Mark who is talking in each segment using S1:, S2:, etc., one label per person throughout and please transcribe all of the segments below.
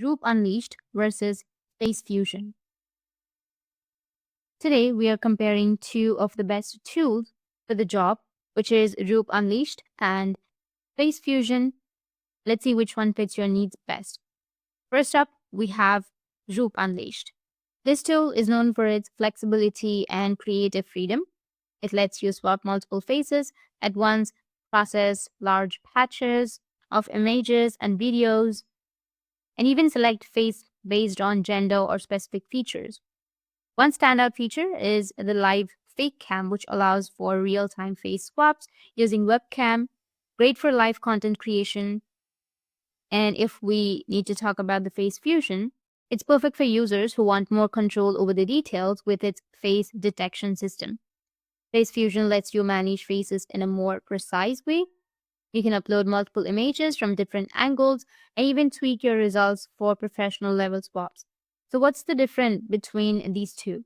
S1: Roop Unleashed versus FaceFusion. Today, we are comparing two of the best tools for the job, which is Roop Unleashed and FaceFusion. Let's see which one fits your needs best. First up, we have Roop Unleashed. This tool is known for its flexibility and creative freedom. It lets you swap multiple faces at once, process large patches of images and videos, and even select face based on gender or specific features. One standout feature is the live fake cam, which allows for real-time face swaps using webcam, great for live content creation. And if we need to talk about the face fusion, it's perfect for users who want more control over the details with its face detection system. Face fusion lets you manage faces in a more precise way. You can upload multiple images from different angles and even tweak your results for professional level swaps. So what's the difference between these two?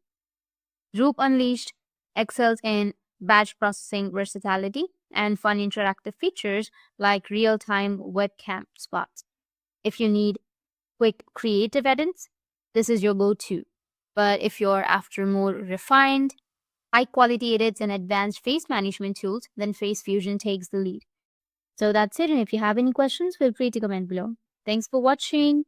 S1: Roop Unleashed excels in batch processing versatility and fun interactive features like real-time webcam swaps. If you need quick creative edits, this is your go-to. But if you're after more refined, high-quality edits and advanced face management tools, then FaceFusion takes the lead. So that's it. And if you have any questions, feel free to comment below. Thanks for watching.